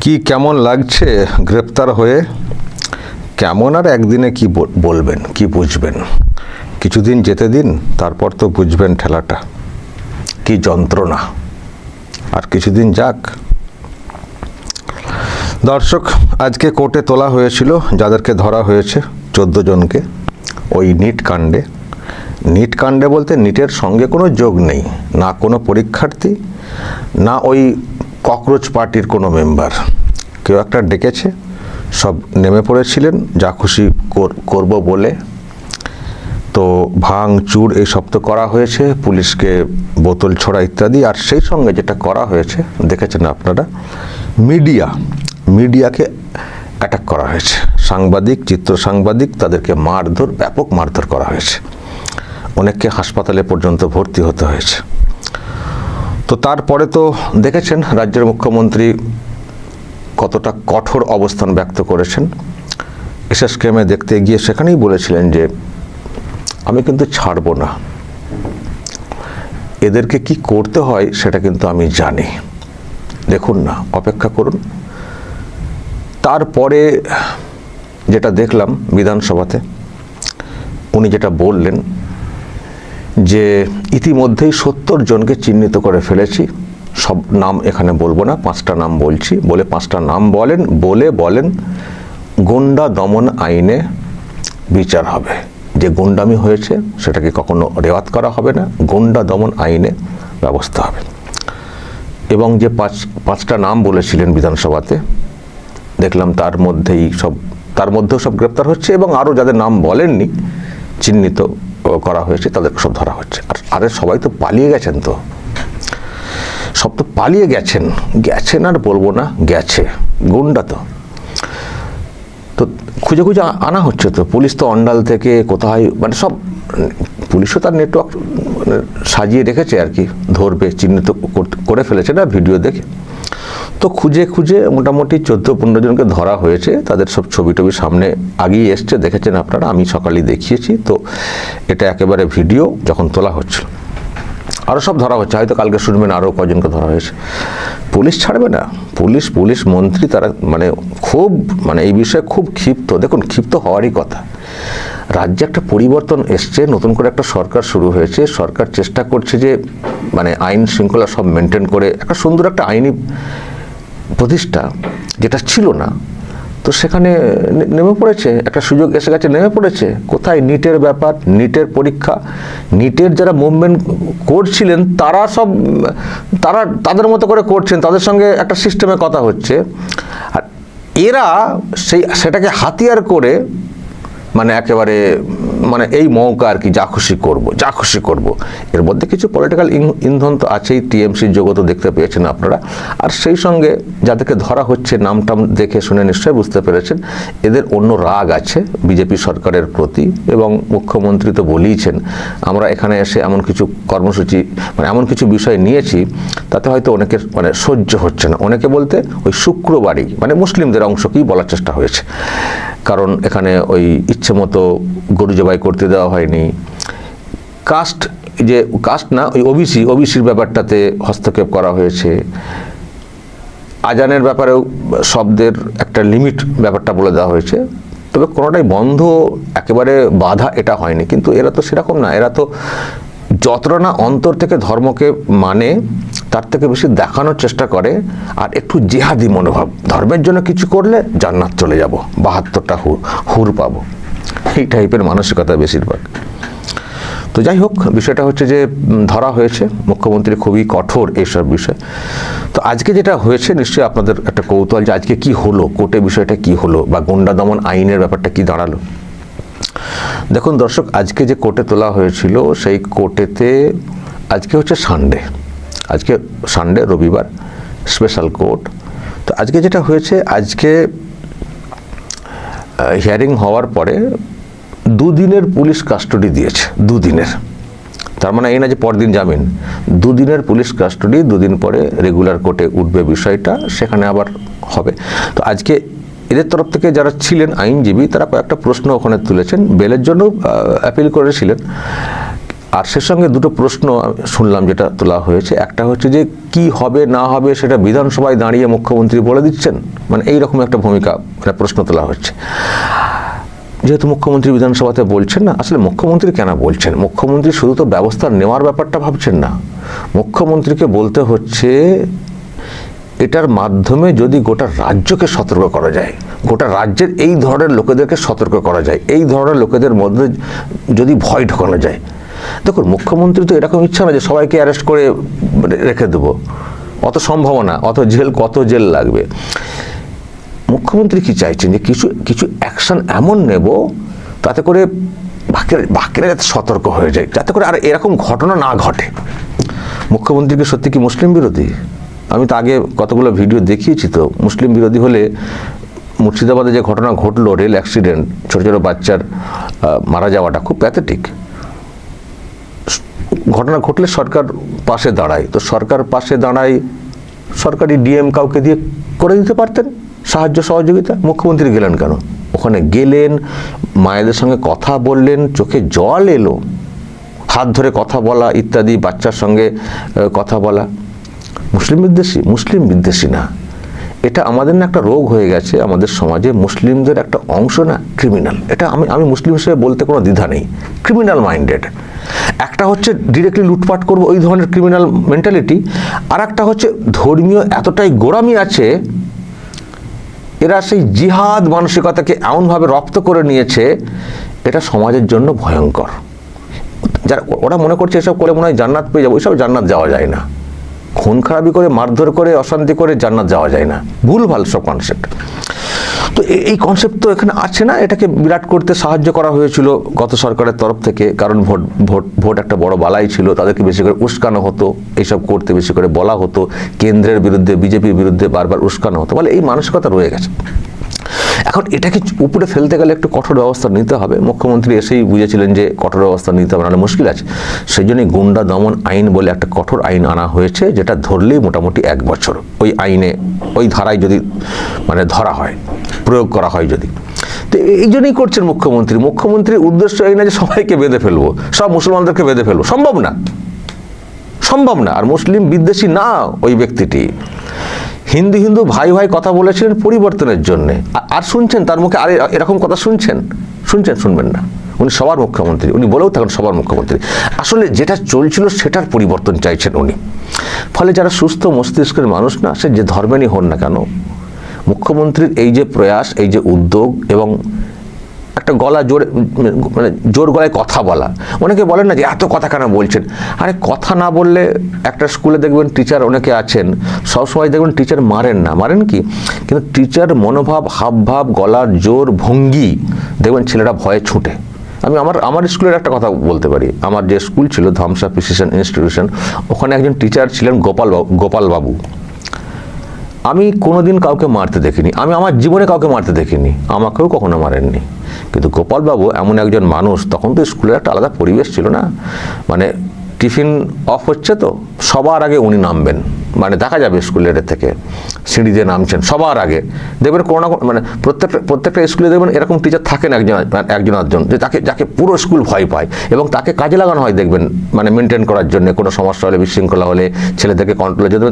কি কেমন লাগছে গ্রেপ্তার হয়ে? কেমন আর একদিনে কি বলবেন, কি বুঝবেন? কিছুদিন যেতে দিন, তারপর তো বুঝবেন ঠেলাটা কি যন্ত্রণা। আর কিছুদিন যাক। দর্শক, আজকে কোর্টে তোলা হয়েছিল যাদেরকে ধরা হয়েছে 14 জনকে ওই নিট কাণ্ডে বলতে নিটের সঙ্গে কোনো যোগ নেই, না কোনো পরীক্ষার্থী, না ওই ককরোচ পার্টির কোনো মেম্বার। কেউ একটা ডেকেছে, সব নেমে পড়েছিলেন যা খুশি করব বলে। তো ভাঙচুর এইসব তো করা হয়েছে, পুলিশকে বোতল ছোড়া ইত্যাদি। আর সেই সঙ্গে যেটা করা হয়েছে দেখেছেন আপনারা, মিডিয়াকে অ্যাটাক করা হয়েছে। সাংবাদিক, চিত্র সাংবাদিক, তাদেরকে মারধর, ব্যাপক মারধর করা হয়েছে। অনেককে হাসপাতালে পর্যন্ত ভর্তি হতে হয়েছে। তো তারপরে তো দেখেছেন রাজ্যের মুখ্যমন্ত্রী কতটা কঠোর অবস্থান ব্যক্ত করেছেন। এসএসকেএমে দেখতে গিয়ে সেখানেই বলেছিলেন যে আমি কিন্তু ছাড়ব না, এদেরকে কি করতে হয় সেটা কিন্তু আমি জানি, দেখুন না, অপেক্ষা করুন। তারপরে যেটা দেখলাম বিধানসভাতে, উনি যেটা বললেন যে ইতিমধ্যেই 70 জনকে চিহ্নিত করে ফেলেছি, সব নাম এখানে বলবো না, 5টা নাম বলছি, বলে 5টা নাম বলেন গুন্ডা দমন আইনে বিচার হবে। যে গুন্ডামি হয়েছে সেটাকে কখনো রেওয়াত করা হবে না, গুন্ডা দমন আইনে ব্যবস্থা হবে। এবং যে 5টা নাম বলেছিলেন বিধানসভাতে, দেখলাম তার মধ্যেও সব গ্রেপ্তার হচ্ছে, এবং আরও যাদের নাম বলেননি চিহ্নিত করা হয়েছে তাদেরকে সব ধরা হচ্ছে। আর সবাই তো পালিয়ে গেছেন, সব তো পালিয়ে গেছেন আর বলবো না, গেছে গুন্ডা। তো খুঁজে আনা হচ্ছে। তো পুলিশ তো অন্ডাল থেকে কোথায়, মানে সব পুলিশও তার নেটওয়ার্ক সাজিয়ে রেখেছে আর কি, ধরবে, চিহ্নিত করে ফেলেছে না ভিডিও দেখে। তো খুঁজে মোটামুটি 14-15 জনকে ধরা হয়েছে। তাদের সব ছবি সামনে আগেই এসছে, দেখেছেন আপনারা, আমি সকালেই দেখিয়েছি। তো এটা একেবারে ভিডিও যখন তোলা হচ্ছিল। আরও সব ধরা হচ্ছে, হয়তো কালকে শুনবেন আরও কজনকে ধরা হয়েছে। পুলিশ ছাড়বে না, পুলিশ মন্ত্রী তারা মানে এই বিষয়ে খুব ক্ষিপ্ত। দেখুন, ক্ষিপ্ত হওয়ারই কথা। রাজ্যে একটা পরিবর্তন এসছে, নতুন করে একটা সরকার শুরু হয়েছে। সরকার চেষ্টা করছে যে মানে আইন শৃঙ্খলা সব মেনটেন করে একটা সুন্দর একটা আইনি প্রতিষ্ঠা, যেটা ছিল না, তো সেখানে নেমে পড়েছে, একটা সুযোগ এসে গেছে, নেমে পড়েছে। কোথায় নিটের ব্যাপার, নিটের পরীক্ষা, নিটের যারা মুভমেন্ট করছিলেন তারা তাদের মতো করে করছেন, তাদের সঙ্গে একটা সিস্টেমে কথা হচ্ছে। আর এরা সেটাকে হাতিয়ার করে মানে একেবারে মানে এই মৌকা আর কি, যা খুশি করব। এর মধ্যে কিছু পলিটিক্যাল ইন্ধন তো আছেই, টিএমসির জগৎও দেখতে পেয়েছেন আপনারা। আর সেই সঙ্গে যাদেরকে ধরা হচ্ছে, নামটাম দেখে শুনে নিশ্চয়ই বুঝতে পেরেছেন, এদের অন্য রাগ আছে বিজেপি সরকারের প্রতি। এবং মুখ্যমন্ত্রী তো বলেইছেন, আমরা এখানে এসে এমন কিছু কর্মসূচি, মানে এমন কিছু বিষয় নিয়েছি, তাতে হয়তো অনেকের মানে সহ্য হচ্ছে না। অনেকে বলতে ওই শুক্রবারই মানে মুসলিমদের অংশকেই বলার চেষ্টা হয়েছে, কারণ এখানে ওই ইচ্ছে মতো গরু জবাই করতে দেওয়া হয়নি। কাস্ট না, ওই ওবিসির ব্যাপারটাতে হস্তক্ষেপ করা হয়েছে। আজানের ব্যাপারেও শব্দের একটা লিমিট ব্যাপারটা বলে দেওয়া হয়েছে। তবে কোনোটাই বন্ধ, একেবারে বাধা এটা হয়নি। কিন্তু এরা তো সেরকম না, এরা তো যতটা না অন্তর থেকে ধর্মকে মানে, তার থেকে বেশি দেখানোর চেষ্টা করে। আর একটু জেহাদি মনোভাব, ধর্মের জন্য কিছু করলে জান্নাত চলে যাব, 72টা হুর পাবো, এই টাইপের মানসিকতা বেশিরভাগ। তো যাই হোক, বিষয়টা হচ্ছে যে ধরা হয়েছে, মুখ্যমন্ত্রী খুবই কঠোর এইসব বিষয়। তো আজকে যেটা হয়েছে, নিশ্চয়ই আপনাদের একটা কৌতূহল যে আজকে কি হলো, কোর্টে বিষয়টা কি হলো, বা গুন্ডা দমন আইনের ব্যাপারটা কি দাঁড়ালো। দেখুন দর্শক, আজকে যে কোর্টে তোলা হয়েছিল, সেই কোর্টেতে আজকে হচ্ছে সানডে, রবিবার, স্পেশাল কোর্ট। তো আজকে যেটা হয়েছে, আজকে হিয়ারিং হওয়ার পরে 2 দিনের পুলিশ কাস্টডি দিয়েছে, 2 দিনের। তার মানে এই না যে পরদিন জামিন, 2 দিনের পুলিশ কাস্টডি, 2 দিন পরে রেগুলার কোর্টে উঠবে বিষয়টা, সেখানে আবার হবে। তো আজকে এদের তরফ থেকে যারা ছিলেন আইনজীবী, তারা কয়েকটা প্রশ্ন ওখানে তুলেছেন, বেলের জন্য অ্যাপিল করেছিলেন। আর সে সঙ্গে দুটো প্রশ্ন শুনলাম যেটা তোলা হয়েছে। একটা হচ্ছে যে কি হবে না হবে সেটা বিধানসভায় দাঁড়িয়ে মুখ্যমন্ত্রী বলে দিচ্ছেন, মানে এইরকম একটা ভূমিকা, মানে প্রশ্ন তোলা হচ্ছে। যেহেতু মুখ্যমন্ত্রী বিধানসভাতে বলছেন না, আসলে মুখ্যমন্ত্রী কেন বলছেন? মুখ্যমন্ত্রী শুধু তো ব্যবস্থা নেওয়ার ব্যাপারটা ভাবছেন না, মুখ্যমন্ত্রীকে বলতে হচ্ছে এটার মাধ্যমে যদি গোটা রাজ্যকে সতর্ক করা যায়, গোটা রাজ্যের এই ধরনের লোকেদেরকে সতর্ক করা যায়, এই ধরনের লোকেদের মধ্যে যদি ভয় ঢোকানো যায়। দেখুন, মুখ্যমন্ত্রী তো এরকম ইচ্ছা না যে সবাইকে অ্যারেস্ট করে রেখে দেবো, অত সম্ভাবনা, কত জেল লাগবে। মুখ্যমন্ত্রী কি চাইছেন যে কিছু কিছু অ্যাকশন এমন নেব তাতে করে বাকিরা যাতে সতর্ক হয়ে যায়, যাতে করে আর এরকম ঘটনা না ঘটে। মুখ্যমন্ত্রীকে সত্যি কি মুসলিম বিরোধী? আমি তো আগে কতগুলো ভিডিও দেখিয়েছি। তো মুসলিম বিরোধী হলে মুর্শিদাবাদে যে ঘটনা ঘটলো, রেল অ্যাক্সিডেন্ট, ছোট ছোট বাচ্চার মারা যাওয়াটা খুব প্যাথেটিক। ঘটনা ঘটলে সরকার পাশে দাঁড়ায়, তো সরকার পাশে দাঁড়ায়, সরকারি ডিএম কাউকে দিয়ে করে দিতে পারতেন সাহায্য সহযোগিতা। মুখ্যমন্ত্রী গেলেন কেন? ওখানে গেলেন, মায়েদের সঙ্গে কথা বললেন, চোখে জল এলো, হাত ধরে কথা বলা ইত্যাদি, বাচ্চার সঙ্গে কথা বলা। মুসলিম বিদ্বেষী না, এটা আমাদের না একটা রোগ হয়ে গেছে আমাদের সমাজে। মুসলিমদের একটা অংশ না ক্রিমিনাল, এটা আমি মুসলিম হিসেবে বলতে কোনো দ্বিধা নেই, ক্রিমিনাল মাইন্ডেড। একটা হচ্ছে ডিরেক্টলি লুটপাট করবো, ওই ধরনের ক্রিমিনাল মেন্টালিটি। আর একটা হচ্ছে ধর্মীয় এতটাই গোড়ামি আছে, এরা সেই জিহাদ মানসিকতাকে এমনভাবে রপ্ত করে নিয়েছে, এটা সমাজের জন্য ভয়ঙ্কর। যারা ওরা মনে করছে এসব করে মনে হয় জান্নাত পেয়ে যাবো, ওইসব জান্নাত যাওয়া যায় না। খুন খারাপি করে, মারধর করে, অশান্তি করে জান্নাত যাওয়া যায় না, ভুলভাল সব কনসেপ্ট। তো এই কনসেপ্ট তো এখানে আছে না, এটাকে বিরাট করতে সাহায্য করা হয়েছিল গত সরকারের তরফ থেকে, কারণ ভোট একটা বড় বালাই ছিল, তাদেরকে বেশি করে উস্কানো হতো, এইসব করতে বেশি করে বলা হতো, কেন্দ্রের বিরুদ্ধে, বিজেপির বিরুদ্ধে বারবার উস্কানো হতো, বলে এই মানসিকতা রয়ে গেছে। এখন এটাকে উপরে ফেলতে গেলে একটু কঠোর ব্যবস্থা নিতে হবে। মুখ্যমন্ত্রী এসেই বুঝেছিলেন যে কঠোর ব্যবস্থা নিতে হবে, নাহলে মুশকিল আছে। সেই জন্যই গুন্ডা দমন আইন বলে একটা কঠোর আইন আনা হয়েছে, যেটা ধরলেই মোটামুটি 1 বছর ওই আইনে, ওই ধারায় যদি মানে ধরা হয়, প্রয়োগ করা হয় যদি। তো এই জন্যই করছেন মুখ্যমন্ত্রীর উদ্দেশ্য এই না যে সবাইকে বেঁধে ফেলবো, সব মুসলমানদেরকে বেঁধে ফেলবো, সম্ভব না। আর মুসলিম বিদ্বেষী না ওই ব্যক্তিটি, হিন্দু ভাই কথা বলেছিলেন পরিবর্তনের জন্য। আর শুনছেন তার মুখে, আর এরকম কথা শুনবেন না। উনি সবার মুখ্যমন্ত্রী, উনি বলেও থাকেন সবার মুখ্যমন্ত্রী। আসলে যেটা চলছিল সেটার পরিবর্তন চাইছেন উনি। ফলে যারা সুস্থ মস্তিষ্কের মানুষ না, সে যে ধর্মেরই হন না কেন, মুখ্যমন্ত্রীর এই যে প্রয়াস, এই যে উদ্যোগ, এবং একটা জোর গলায় কথা বলা, অনেকে বলেন না যে এত কথা কেন বলছেন। আরে কথা না বললে, একটা স্কুলে দেখবেন টিচার অনেকে আছেন, সবসময় দেখবেন টিচার মারেন কি, কিন্তু টিচার মনোভাব, হাবভাব, গলার জোর, ভঙ্গি দেখবেন ছেলেরা ভয়ে ছুটে। আমি আমার স্কুলের একটা কথা বলতে পারি। আমার যে স্কুল ছিল ধামসা প্রিসিশন ইনস্টিটিউশন, ওখানে একজন টিচার ছিলেন গোপাল বাবু। আমি কোনোদিন কাউকে মারতে দেখিনি, আমি আমার জীবনে কাউকে মারতে দেখিনি, আমাকেও কখনো মারেননি। কিন্তু গোপালবাবু এমন একজন মানুষ, তখন তো স্কুলের একটা আলাদা পরিবেশ ছিল না, মানে টিফিন অফ হচ্ছে তো সবার আগে উনি নামবেন, মানে দেখা যাবে স্কুলের থেকে সিঁড়ি দিয়ে নামছেন সবার আগে। দেখবেন কোনো না মানে প্রত্যেকটা স্কুলে দেখবেন এরকম টিচার থাকেন একজন যে যাকে পুরো স্কুল ভয় পায়, এবং তাকে কাজে লাগানো হয় দেখবেন, মানে মেনটেন করার জন্য। কোনো সমস্যা হলে, বিশৃঙ্খলা হলে ছেলেদেরকে কন্ট্রোলে, যদি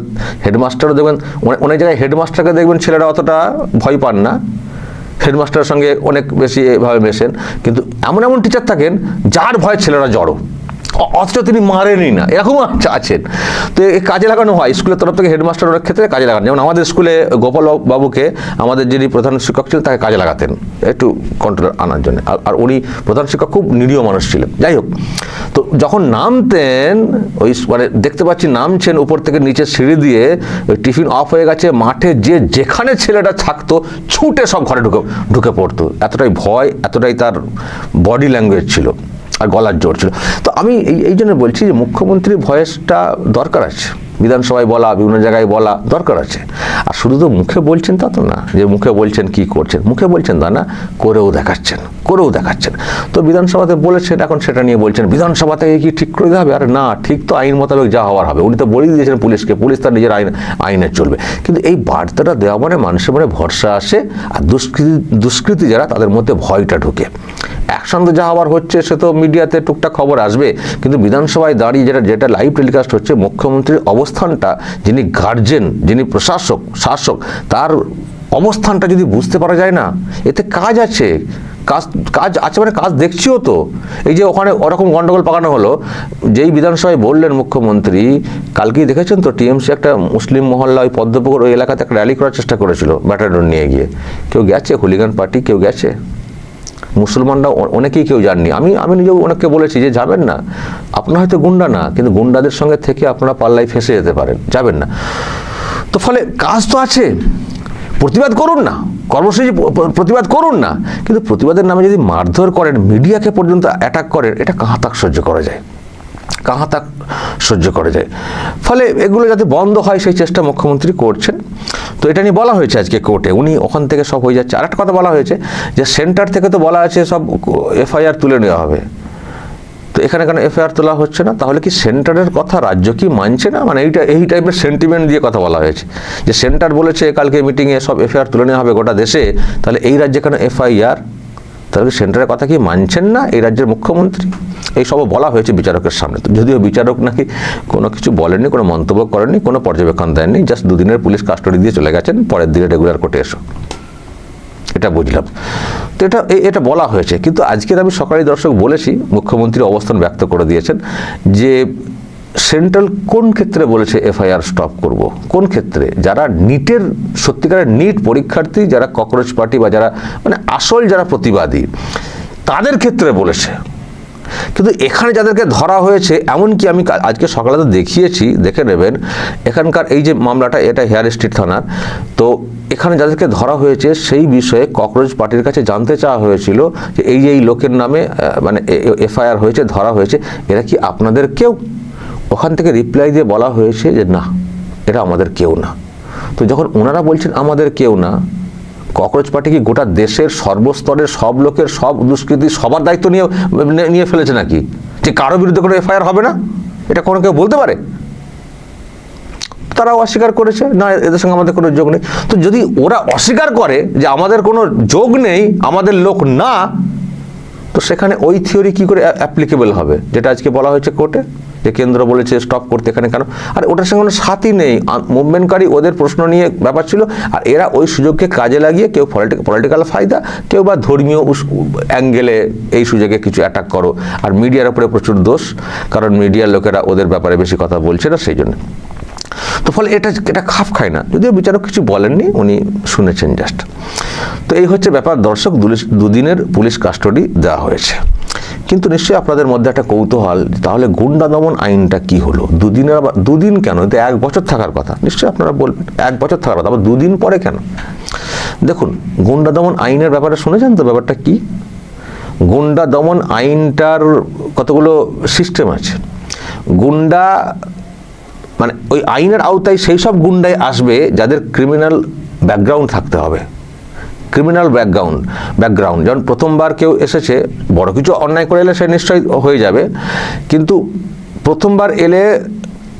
হেডমাস্টারও দেখবেন, অনেক জায়গায় হেডমাস্টারকে দেখবেন ছেলেরা অতটা ভয় পান না, হেডমাস্টারের সঙ্গে অনেক বেশি এভাবে মেশেন। কিন্তু এমন টিচার থাকেন যার ভয় ছেলেরা জড়ো, অথচ তিনি মারেনই না, এরকম আছেন। তো এই কাজে লাগানো হয় স্কুলের তরফ থেকে, হেডমাস্টার অনেক ক্ষেত্রে কাজে লাগান। যেমন আমাদের স্কুলে গোপাল বাবুকে, আমাদের যিনি প্রধান শিক্ষক ছিলেন, তাকে কাজে লাগাতেন একটু কন্ট্রোল আনার জন্য। আর উনি প্রধান শিক্ষক খুব নিরীহ মানুষ ছিলেন। যাই হোক, তো যখন নামতেন, ওই মানে দেখতে পাচ্ছি নামছেন উপর থেকে নিচে সিঁড়ি দিয়ে, ওই টিফিন অফ হয়ে গেছে, মাঠে যেখানে ছেলেটা থাকতো ছুটে সব ঘরে ঢুকে পড়তো। এতটাই ভয়, এতটাই তার বডি ল্যাঙ্গুয়েজ ছিল, আর গলার জোর ছিল। তো আমি এই জন্য বলছি যে মুখ্যমন্ত্রীর ভয়েসটা দরকার আছে, বিধানসভায় বলা, বিভিন্ন জায়গায় বলা দরকার আছে। আর শুধু তো মুখে বলছেন তা তো না, যে মুখে বলছেন কি করছেন, মুখে বলছেন তা না, করেও দেখাচ্ছেন। তো বিধানসভাতে বলেছেন, এখন সেটা নিয়ে বলছেন বিধানসভা থেকে কি ঠিক করে দেওয়া হবে? আর না, ঠিক তো আইন মোতাবেক যা হওয়ার হবে। উনি তো বলেই দিয়েছেন পুলিশকে, পুলিশ তার নিজের আইনে চলবে। কিন্তু এই বার্তাটা দেওয়া মানে মানুষের মনে ভরসা আসে, আর দুষ্কৃতী যারা তাদের মধ্যে ভয়টা ঢুকে। একসঙ্গে যা হওয়ার হচ্ছে সে তো মিডিয়াতে টুকটাক খবর আসবে, কিন্তু বিধানসভায় দাঁড়িয়ে যেটা লাইভ টেলিকাস্ট হচ্ছে, মুখ্যমন্ত্রীর অবস্থানটা, যিনি গার্জেন, যিনি শাসক, তার অবস্থানটা যদি বুঝতে পারা যায় না, এতে কাজ আছে, কাজ আছে, মানে কাজ দেখছিও তো। এই যে ওখানে ওরকম গন্ডগোল পাকানো হলো, যেই বিধানসভায় বললেন মুখ্যমন্ত্রী, কালকেই দেখেছেন তো টিএমসি একটা মুসলিম মহল্লা, ওই পদ্মপুকুর ওই এলাকাতে একটা র্যালি করার চেষ্টা করেছিল ব্যাটালিয়ন নিয়ে গিয়ে। কেউ গেছে? হুলিগান পার্টি কেউ গেছে? মুসলমানরা অনেকেই কেউ যাননি। আমি নিজেও অনেককে বলেছি যে যাবেন না, আপনারা হয়তো গুন্ডা না, কিন্তু গুন্ডাদের সঙ্গে থেকে আপনারা পাল্লায় ফেঁসে যেতে পারেন, যাবেন না। তো ফলে কাজ তো আছে, প্রতিবাদ করুন না, কর্মসূচি প্রতিবাদ করুন না, কিন্তু প্রতিবাদের নামে যদি মারধর করেন, মিডিয়াকে পর্যন্ত অ্যাটাক করেন, এটা কাহা তাক সহ্য করা যায়। ফলে এগুলো যাতে বন্ধ হয় সেই চেষ্টা মুখ্যমন্ত্রী করছেন। তো এটা নিয়ে বলা হয়েছে আজকে কোর্টে, উনি ওখান থেকে সব হয়ে যাচ্ছে। আরেকটা কথা বলা হয়েছে যে সেন্টার থেকে তো বলা আছে সব এফআইআর তুলে নেওয়া হবে, তো এখানে কেন এফআইআর তোলা হচ্ছে না? তাহলে কি সেন্টারের কথা রাজ্য কি মানছে না? মানে এই টাইপের সেন্টিমেন্ট দিয়ে কথা বলা হয়েছে যে সেন্টার বলেছে কালকে মিটিংয়ে সব এফআইআর তুলে নেওয়া হবে গোটা দেশে, তাহলে এই রাজ্যে কেন এফআইআর? তাহলে সেন্টারের কথা কি মানছেন না এই রাজ্যের মুখ্যমন্ত্রী? এই সব বলা হয়েছে বিচারকের সামনে। তো যদিও বিচারক নাকি কোনো কিছু বলেননি, কোনো মন্তব্য করেননি, কোনো পর্যবেক্ষণ দেননি, জাস্ট দুদিনের পুলিশ কাস্টডি দিয়ে চলে গেছেন, পরের দিনে রেগুলার কোর্টে এসো, এটা বুঝলাম। তো এটা বলা হয়েছে। কিন্তু আজকের আমি সকালে দর্শক বলেছি, মুখ্যমন্ত্রী অবস্থান ব্যক্ত করে দিয়েছেন যে সেন্ট্রাল কোন ক্ষেত্রে বলেছে এফআইআর স্টপ করব, কোন ক্ষেত্রে? যারা নিটের সত্যিকারের নিট পরীক্ষার্থী, যারা ককরোচ পার্টি বা যারা মানে আসল যারা প্রতিবাদী, তাদের ক্ষেত্রে বলেছে। কিন্তু এখানে যাদেরকে ধরা হয়েছে, এমনকি আমি আজকে সকালে তো দেখিয়েছি, দেখে নেবেন এখানকার এই যে মামলাটা, এটা হেয়ার স্ট্রিট থানার। তো এখানে যাদেরকে ধরা হয়েছে সেই বিষয়ে ককরোচ পার্টির কাছে জানতে চাওয়া হয়েছিল যে এই লোকের নামে মানে এফআইআর হয়েছে, ধরা হয়েছে, এরা কি আপনাদের কেউ? ওখান থেকে রিপ্লাই দিয়ে বলা হয়েছে যে না, এটা আমাদের কেউ না। তো যখন ওনারা বলছেন আমাদের কেউ না, ককরোচ পার্টি কি গোটা দেশের সর্বস্তরের সব লোকের সব দুষ্কৃতি সবার দায়িত্ব নিয়ে ফেলেছে নাকি, যে কারো বিরুদ্ধে কোনো এফআইআর হবে না? এটা কোনো কেউ বলতে পারে? তারাও অস্বীকার করেছে, না এদের সঙ্গে আমাদের কোনো যোগ নেই। তো যদি ওরা অস্বীকার করে যে আমাদের কোনো যোগ নেই, আমাদের লোক না, তো সেখানে ওই থিওরি কি করে অ্যাপ্লিকেবল হবে, যেটা আজকে বলা হয়েছে কোর্টে, যে কেন্দ্র বলেছে স্টপ করতে, এখানে কেন? আর ওটার সঙ্গে কোনো সাথী নেই, মুভমেন্টকারী ওদের প্রশ্ন নিয়ে ব্যাপার ছিল, আর এরা ওই সুযোগকে কাজে লাগিয়ে কেউ পলিটিক্যাল ফায়দা, কেউ বা ধর্মীয় অ্যাঙ্গেলে এই সুযোগে কিছু অ্যাটাক করো। আর মিডিয়ার উপরে প্রচুর দোষ, কারণ মিডিয়ার লোকেরা ওদের ব্যাপারে বেশি কথা বলছে না, সেই জন্য। তো ফলে এটা খাপ খায় না, যদিও বিচারক কিছু বলেননি, উনি শুনেছেন জাস্ট। তো এই হচ্ছে ব্যাপার দর্শক, দুদিনের পুলিশ কাস্টডি দেওয়া হয়েছে। কিন্তু নিশ্চয়ই আপনাদের মধ্যে একটা কৌতূহল, তাহলে গুন্ডা দমন আইনটা কি হলো? দুদিনের, আবার দুদিন কেন? এতে 1 বছর থাকার কথা। নিশ্চয়ই আপনারা বলবেন 1 বছর থাকার কথা, আবার 2 দিন পরে কেন? দেখুন, গুন্ডা দমন আইনের ব্যাপারে শুনেছেন তো? ব্যাপারটা কি? গুন্ডা দমন আইনটার কতগুলো সিস্টেম আছে। গুন্ডা মানে ওই আইনের আওতায় সেই সব গুন্ডাই আসবে যাদের ক্রিমিনাল ব্যাকগ্রাউন্ড থাকতে হবে। ক্রিমিনাল ব্যাকগ্রাউন্ড যেমন প্রথমবার কেউ এসেছে, বড় কিছু অন্যায় করে এলে সে নিশ্চয়ই হয়ে যাবে, কিন্তু প্রথমবার এলে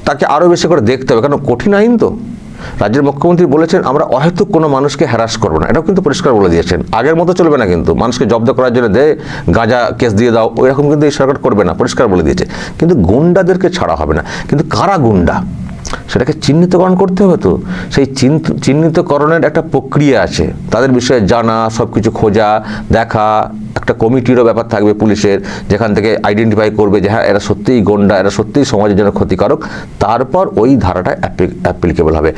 তাকে আরও বেশি করে দেখতে হবে, কারণ কঠিন আইন তো। রাজ্যের মুখ্যমন্ত্রী বলেছেন আমরা অহেতুক কোনো মানুষকে হ্যারাস করবো না, এটাও কিন্তু পরিষ্কার বলে দিয়েছেন। আগের মতো চলবে না, কিন্তু মানুষকে জব্দ করার জন্য গাঁজা কেস দিয়ে দাও, ওই রকম কিন্তু এই সরকার করবে না, পরিষ্কার বলে দিয়েছে। কিন্তু গুন্ডাদেরকে ছাড়া হবে না। কিন্তু কারা গুন্ডা সেটাকে চিহ্নিতকরণ করতে হবে। তো সেই চিহ্নিতকরণের একটা প্রক্রিয়া আছে, তাদের বিষয়ে জানা, সব কিছু খোঁজা দেখা, একটা কমিটিরও ব্যাপার থাকবে পুলিশের, যেখান থেকে আইডেন্টিফাই করবে যে হ্যাঁ এরা সত্যিই গুন্ডা, এরা সত্যিই সমাজের জন্য ক্ষতিকারক, তারপর ওই ধারাটা অ্যাপ্লিকেবল হবে।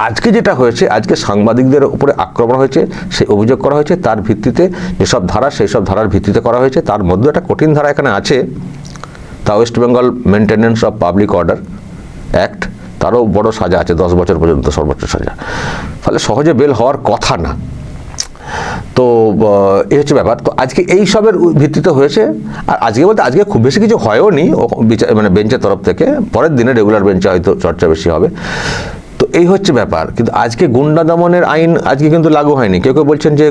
আজকে যেটা হয়েছে, আজকে সাংবাদিকদের উপরে আক্রমণ হয়েছে, সেই অভিযোগ করা হয়েছে, তার ভিত্তিতে যেসব ধারা, সেই সব ধারার ভিত্তিতে করা হয়েছে। তার মধ্যে একটা কঠিন ধারা এখানে আছে, তা West Bengal maintenance of public order act, তারও বড় সাজা আছে, 10 বছর পর্যন্ত সর্বোচ্চ সাজা। ফলে সহজে বেল হওয়ার কথা না। তো এই হচ্ছে ব্যাপার। তো আজকে এই সবের ভিত্তিতে হয়েছে। আর আজকে বলতে আজকে খুব বেশি কিছু হয়ও নি, মানে বেঞ্চের তরফ থেকে। পরের দিনে রেগুলার বেঞ্চে হয়তো চর্চা বেশি হবে। তো এই হচ্ছে ব্যাপার। কিন্তু আজকে গুন্ডা দমনের আইন আজকে কিন্তু লাগু হয়নি। কেউ কেউ বলছেন যে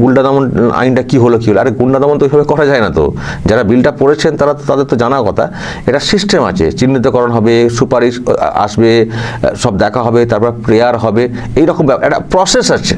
গুন্ডা দমন আইনটা কি হলো, আরে গুন্ডা দমন তো ওইভাবে করা যায় না। তো যারা বিলটা পড়েছেন তাদের তো জানা কথা, এটা সিস্টেম আছে, চিহ্নিতকরণ হবে, সুপারিশ আসবে, সব দেখা হবে, তারপর প্রেয়ার হবে, এইরকম একটা প্রসেস আছে।